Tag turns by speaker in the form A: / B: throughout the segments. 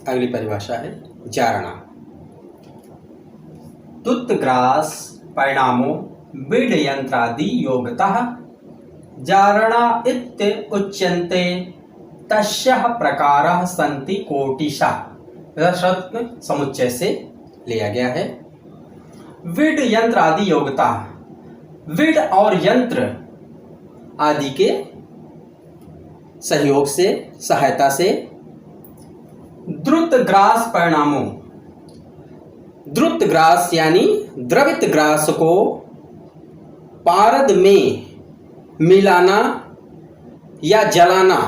A: अगली परिभाषा है जारणा। तुतग्रास परिणामो बीड यंत्रादि योगतः जारणा इत्य उच्यन्ते तस्यः प्रकाराः सन्ति कोटिशः। रसरत्न समुच्चय से लिया गया है। विड यंत्र आदि योगता, विड और यंत्र आदि के सहयोग से, सहायता से द्रुत ग्रास परिणामों, द्रुत ग्रास यानी द्रवित ग्रास को पारद में मिलाना या जलाना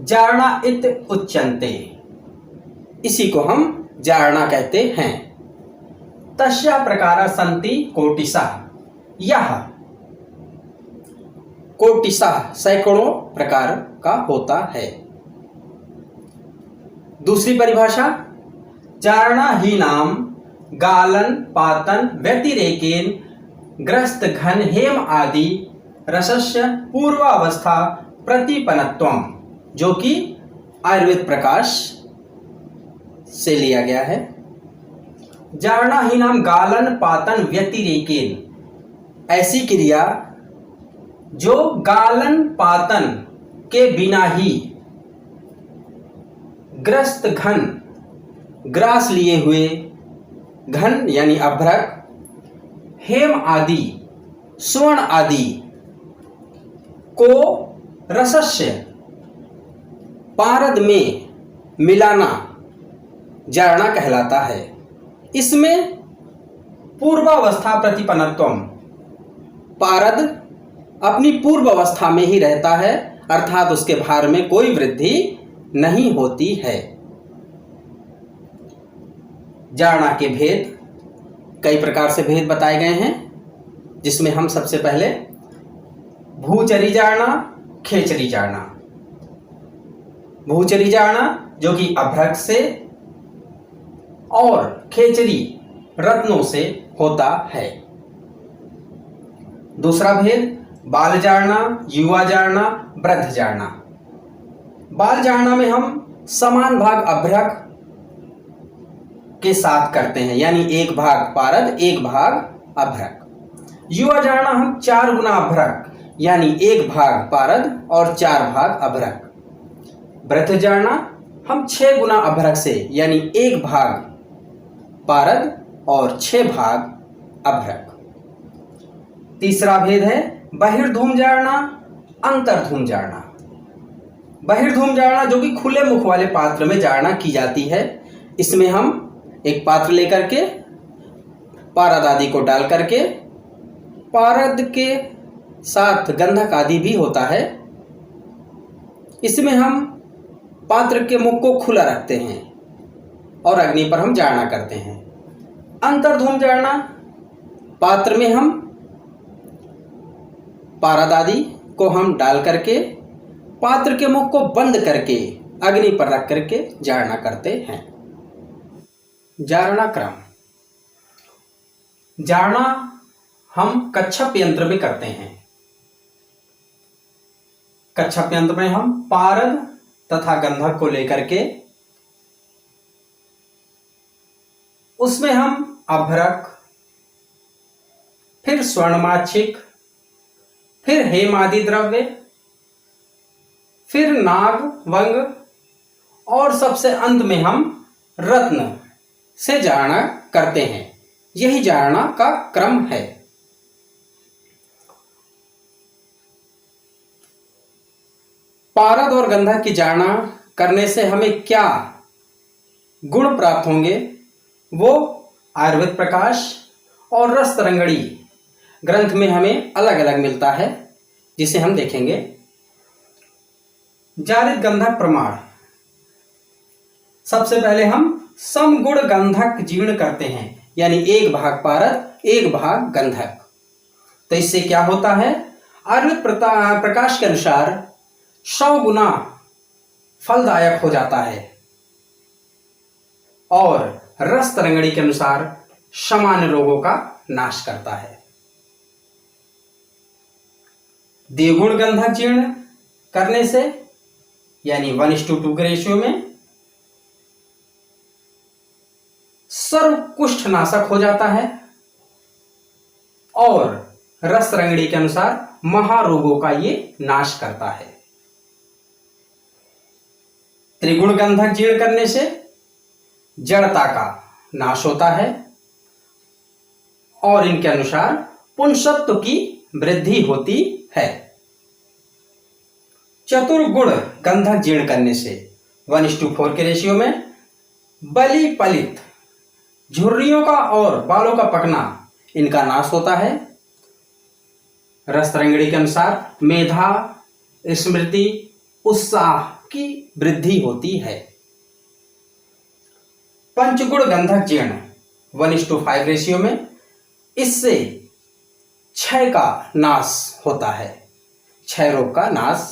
A: जारणा इत उच्यन्ते, इसी को हम जारणा कहते हैं। तस्या प्रकारा संति कोटिशः, यह कोटिशः सैकड़ों प्रकार का होता है। दूसरी परिभाषा जारणा ही नाम गालन पातन व्यतिरेकेन ग्रस्त घन हेम आदि रसस्य पूर्वावस्था प्रतिपन्नत्वम, जो कि आयुर्वेद प्रकाश से लिया गया है। जारणा ही नाम गालन पातन व्यतिरेकेन, ऐसी क्रिया जो गालन पातन के बिना ही ग्रस्त घन, ग्रास लिए हुए, घन यानी अभ्रक, हेम आदि, स्वर्ण आदि को रसस्य पारद में मिलाना जारणा कहलाता है। इसमें पूर्वावस्था प्रतिपन्नत्वम, पारद अपनी पूर्व अवस्था में ही रहता है, अर्थात उसके भार में कोई वृद्धि नहीं होती है। जारणा के भेद, कई प्रकार से भेद बताए गए हैं, जिसमें हम सबसे पहले भूचरी जारणा, खेचरी जारणा। भूचरी जारणा जो कि अभ्रक से और खेचरी रत्नों से होता है। दूसरा भेद बाल जारणा, युवा जारणा, वृद्ध जारणा। बाल जारणा में हम समान भाग अभ्रक के साथ करते हैं, यानी एक भाग पारद एक भाग अभ्रक। युवा जारणा हम 4 गुना अभ्रक यानी एक भाग पारद और 4 भाग अभ्रक। वृद्ध जारणा हम 6 गुना अभ्रक से, यानी एक भाग पारद और 6 भाग अभ्रक। तीसरा भेद है बहिर्धूम जारणा, अंतर्धूम जारणा। बहिर्धूम जारणा जो कि खुले मुख वाले पात्र में जारणा की जाती है। इसमें हम एक पात्र लेकर के पारद आदि को डाल करके, पारद के साथ गंधक आदि भी होता है, इसमें हम पात्र के मुख को खुला रखते हैं और अग्नि पर हम जारणा करते हैं। अंतर्धूम जारणा, पात्र में हम पारद आदि को हम डाल करके पात्र के मुख को बंद करके अग्नि पर रख करके जारणा करते हैं। जारणा क्रम, जारणा हम कच्छप यंत्र में करते हैं। कच्छप यंत्र में हम पारद तथा गंधक को लेकर के उसमें हम अभ्रक, फिर स्वर्णमाच्छिक, फिर हेम आदि द्रव्य, फिर नाग वंग और सबसे अंत में हम रत्न से जारणा करते हैं। यही जारणा का क्रम है। पारद और गंधक की जारणा करने से हमें क्या गुण प्राप्त होंगे, वो आयुर्वेद प्रकाश और रस तरंगड़ी ग्रंथ में हमें अलग अलग मिलता है, जिसे हम देखेंगे। जारित गंधक प्रमाण, सबसे पहले हम समगुण गंधक जीर्ण करते हैं, यानी एक भाग पारद एक भाग गंधक। तो इससे क्या होता है, आयुर्वेद प्रकाश के अनुसार 100 गुना फलदायक हो जाता है और रस तरंगड़ी के अनुसार सामान्य रोगों का नाश करता है। द्विगुण गंधक जीर्ण करने से, यानी 1:2 के रेशियो में मूर्छनाशक हो जाता है और रसरंगड़ी के अनुसार महारोगों का ये नाश करता है। त्रिगुण गंधक जीर्ण करने से जड़ता का नाश होता है और इनके अनुसार पुंसत्व की वृद्धि होती है। चतुर्गुण गंधक जीर्ण करने से 1:4 के रेशियो में बलि पलित झुर्रियों का और बालों का पकना इनका नाश होता है। रसरंगड़ी के अनुसार मेधा, स्मृति, उत्साह की वृद्धि होती है। पंचगुण गंधक जीर्ण 1:5 रेशियो में इससे क्षय का नाश होता है, क्षय रोग का नाश।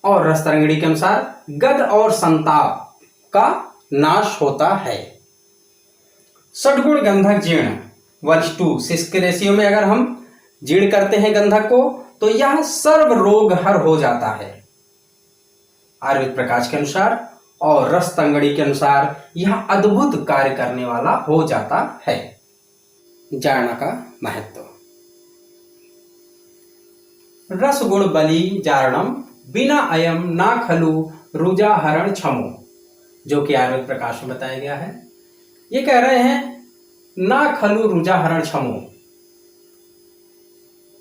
A: और रसरंगड़ी के अनुसार गद और संताप का नाश होता है। षटगुण गंधक जीर्ण 1:6 के रेशियो में अगर हम जीर्ण करते हैं गंधक को तो यह सर्व रोग हर हो जाता है आयुर्वेद प्रकाश के अनुसार, और रसतंगड़ी के अनुसार यह अद्भुत कार्य करने वाला हो जाता है। जारणा का महत्व। रसगुण बलि जारणम बिना अयम ना खलु रुजा हरण क्षमो, जो कि आयुर्वेद प्रकाश में बताया गया है। ये कह रहे हैं ना खलु रुजा हरण क्षमो,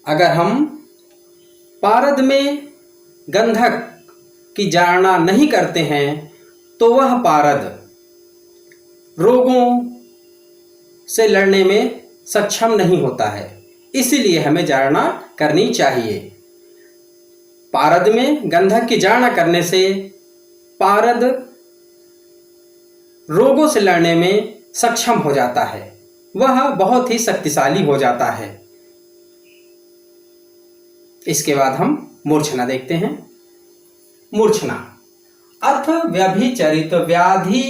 A: अगर हम पारद में गंधक की जारणा नहीं करते हैं तो वह पारद रोगों से लड़ने में सक्षम नहीं होता है, इसीलिए हमें जारणा करनी चाहिए। पारद में गंधक की जारणा करने से पारद रोगों से लड़ने में सक्षम हो जाता है, वह बहुत ही शक्तिशाली हो जाता है। इसके बाद हम मूर्छना देखते हैं। मूर्छना अथ व्यभिचरित व्याधि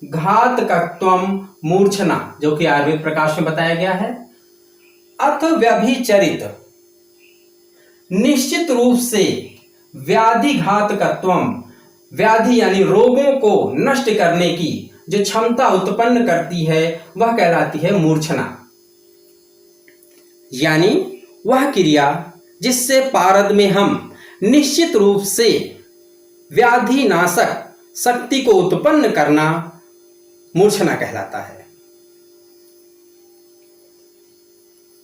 A: घातकत्वम मूर्छना, जो कि आयुर्वेद प्रकाश में बताया गया है। अथ व्यभिचरित, निश्चित रूप से व्याधि घातकत्वम, व्याधि यानी रोगों को नष्ट करने की जो क्षमता उत्पन्न करती है वह कहलाती है मूर्छना। यानी वह क्रिया जिससे पारद में हम निश्चित रूप से व्याधि नाशक शक्ति को उत्पन्न करना मूर्छना कहलाता है।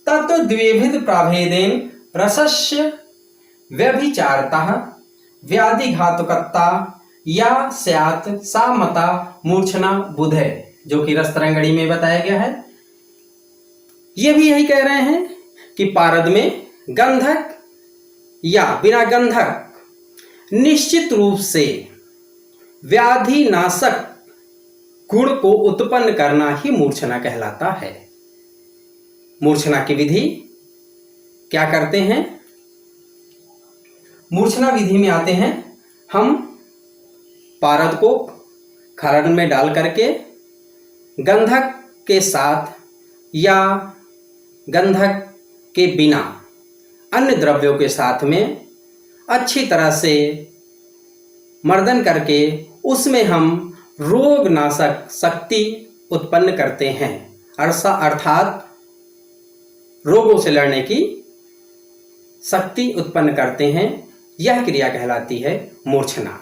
A: तत्व द्विविध प्राभेदेन रसस्य व्यभिचारतः व्याधि घातकता या स्यात् सा मता मूर्छना बुधे, जो कि रसतरंगड़ी में बताया गया है। ये भी यही कह रहे हैं कि पारद में गंधक या बिना गंधक निश्चित रूप से व्याधि नाशक गुण को उत्पन्न करना ही मूर्छना कहलाता है। मूर्छना की विधि क्या करते हैं? मूर्छना विधि में आते हैं हम पारद को खरड़ में डाल करके गंधक के साथ या गंधक के बिना अन्य द्रव्यों के साथ में अच्छी तरह से मर्दन करके उसमें हम रोग नाशक शक्ति उत्पन्न करते हैं, अर्थात रोगों से लड़ने की शक्ति उत्पन्न करते हैं। यह क्रिया कहलाती है मूर्छना।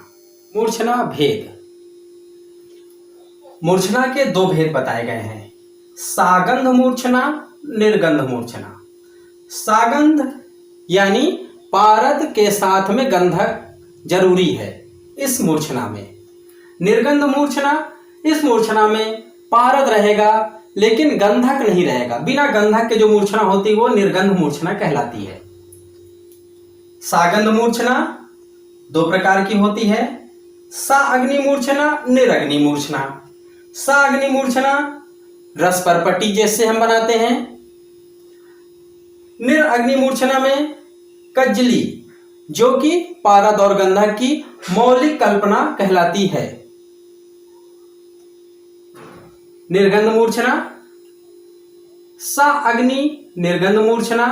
A: मूर्छना भेद। मूर्छना के दो भेद बताए गए हैं, सागंध मूर्छना, निर्गंध मूर्छना। सागंध यानी पारद के साथ में गंधक जरूरी है इस मूर्छना में। निर्गंध मूर्छना, इस मूर्छना में पारद रहेगा लेकिन गंधक नहीं रहेगा। बिना गंधक के जो मूर्छना होती है वो निर्गंध मूर्छना कहलाती है। सागंध मूर्छना दो प्रकार की होती है, सा अग्नि मूर्छना, निरग्नि मूर्छना। सा अग्नि मूर्छना रस पर पट्टी जैसे हम बनाते हैं। निरग्नि मूर्छना में कज्जली, जो कि पारद और गंधक की मौलिक कल्पना कहलाती है। निर्गंध मूर्छना, सा अग्नि निर्गंध मूर्छना,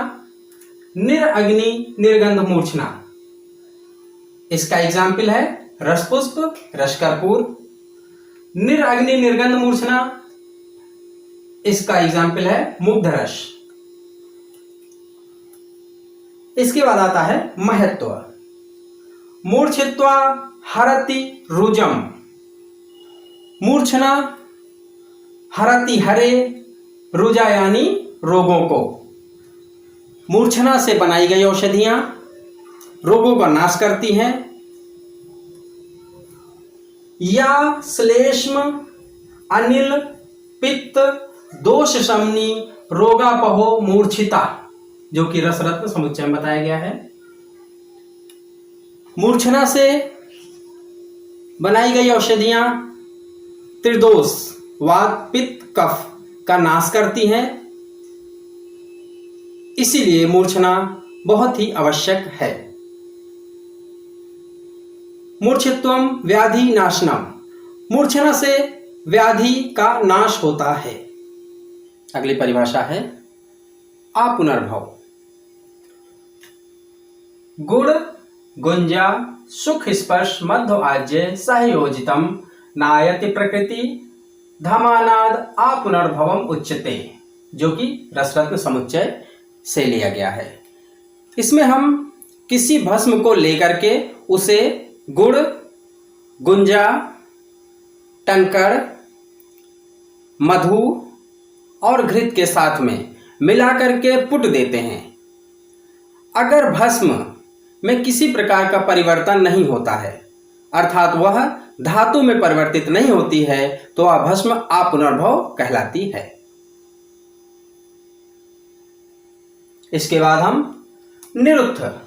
A: निरअग्नि निर्गंध मूर्छना। इसका एग्जाम्पल है रसपुष्प, रसकर्पूर। निरअग्नि निर्गंध मूर्छना इसका एग्जाम्पल है मुग्धरस। इसके बाद आता है महत्व। मूर्छित्वा हरति रुजम, मूर्छना हरति हरे, रुजा यानी रोगों को। मूर्छना से बनाई गई औषधियां रोगों का नाश करती हैं। या श्लेष्म अनिल पित्त दोष शमनी रोगापहो मूर्छिता, जो कि रसरत्न समुच्चय में बताया गया है। मूर्छना से बनाई गई औषधियां त्रिदोष वात पित्त कफ का नाश करती हैं, इसीलिए मूर्छना बहुत ही आवश्यक है। मूर्छित्वम व्याधि नाशनम, मूर्छना से व्याधि का नाश होता है। अगली परिभाषा है आपुनर्भव। गुण गुंजा सुख स्पर्श मध्य आज्य सहयोजितम नायति प्रकृति धमानाद आपुनर्भवम उच्यते, जो कि रसरत्न समुच्चय से लिया गया है। इसमें हम किसी भस्म को लेकर के उसे गुड़, गुंजा, टंकड़, मधु और घृत के साथ में मिलाकर के पुट देते हैं। अगर भस्म में किसी प्रकार का परिवर्तन नहीं होता है, अर्थात वह धातु में परिवर्तित नहीं होती है, तो वह भस्म आपुनर्भव कहलाती है। इसके बाद हम निरुद्ध।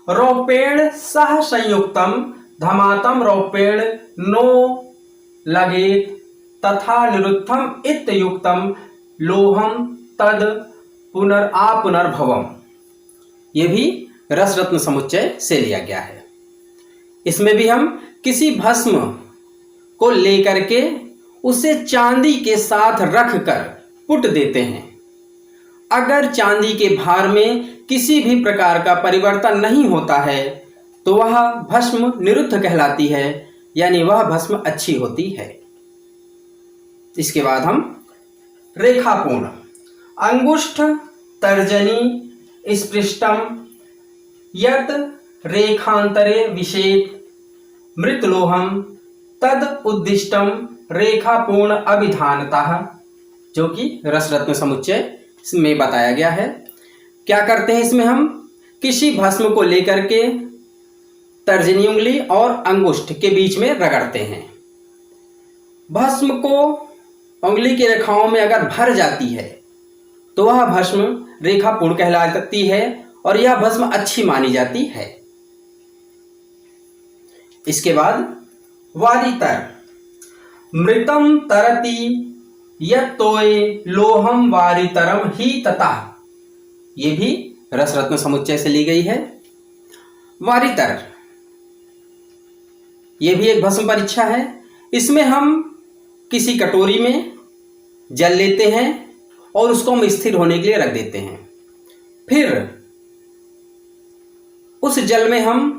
A: रौपेण सह संयुक्तम धमातम रौपेण नो लगेत तथा निरुद्धम इत्युक्तम लोहम तद पुनर्भवम, ये भी रसरत्न समुच्चय से लिया गया है। इसमें भी हम किसी भस्म को लेकर के उसे चांदी के साथ रखकर पुट देते हैं। अगर चांदी के भार में किसी भी प्रकार का परिवर्तन नहीं होता है, तो वह भस्म निरुद्ध कहलाती है, यानी वह भस्म अच्छी होती है। इसके बाद हम रेखापूर्ण। अंगुष्ठ तर्जनी स्पृष्टम यत रेखांतरे विषेद मृतलोहम तद उद्दिष्टम रेखापूर्ण अभिधानतः, जो कि रसरत्न समुच्चय में बताया गया है। क्या करते हैं इसमें हम किसी भस्म को लेकर के तर्जनी उंगली और अंगुष्ठ के बीच में रगड़ते हैं। भस्म को उंगली की रेखाओं में अगर भर जाती है तो वह भस्म रेखापूर्ण कहलाती है और यह भस्म अच्छी मानी जाती है। इसके बाद वारितर। मृतम तरति यत्तोय लोहम वारितरम ही तथा, ये भी रसरत्न समुच्चय से ली गई है। वारितर ये भी एक भस्म परीक्षा है। इसमें हम किसी कटोरी में जल लेते हैं और उसको हम स्थिर होने के लिए रख देते हैं। फिर उस जल में हम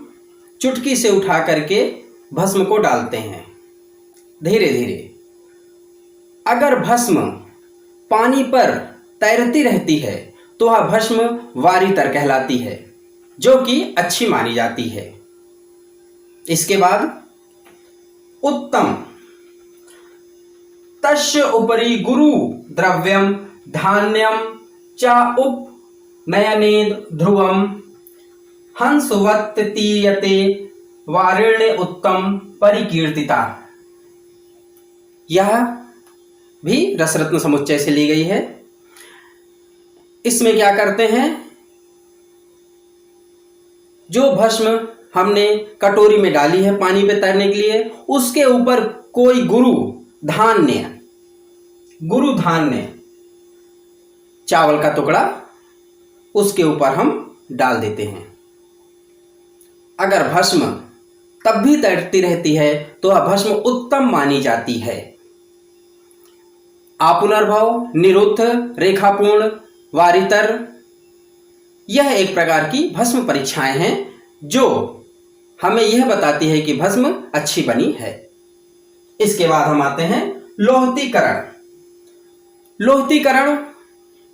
A: चुटकी से उठा करके भस्म को डालते हैं धीरे धीरे। अगर भस्म पानी पर तैरती रहती है तो वह भस्म वारितर कहलाती है, जो कि अच्छी मानी जाती है। इसके बाद उत्तम। तस्य उपरि गुरु द्रव्यम धान्यम च उपनयनेद ध्रुवम हंसवत् तीयते वारिण्य उत्तम परिकीर्तिता, यह भी रसरत्न समुच्चय से ली गई है। इसमें क्या करते हैं, जो भस्म हमने कटोरी में डाली है पानी पे तैरने के लिए, उसके ऊपर कोई गुरु धान्य चावल का टुकड़ा उसके ऊपर हम डाल देते हैं। अगर भस्म तब भी तैरती रहती है तो वह भस्म उत्तम मानी जाती है। आपुनर्भव, निरुद्ध, रेखापूर्ण, वारितर, यह एक प्रकार की भस्म परीक्षाएं हैं जो हमें यह बताती है कि भस्म अच्छी बनी है। इसके बाद हम आते हैं लोहतीकरण। लोहितीकरण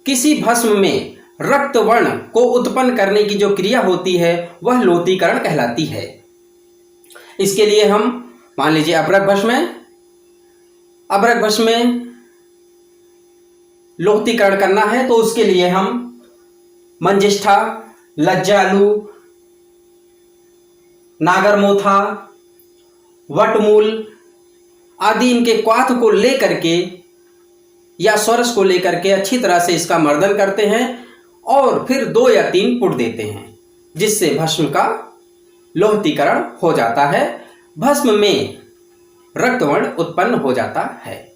A: किसी भस्म में रक्त वर्ण को उत्पन्न करने की जो क्रिया होती है वह लोहितीकरण कहलाती है। इसके लिए हम मान लीजिए अभ्रक भस्म में लोहितीकरण करना है तो उसके लिए हम मंजिष्ठा, लज्जालू, नागरमोथा, वटमूल आदि इनके क्वाथ को लेकर के या स्वरस को लेकर के अच्छी तरह से इसका मर्दन करते हैं और फिर 2 या 3 पुट देते हैं, जिससे भस्म का लोहितीकरण हो जाता है, भस्म में रक्तवर्ण उत्पन्न हो जाता है।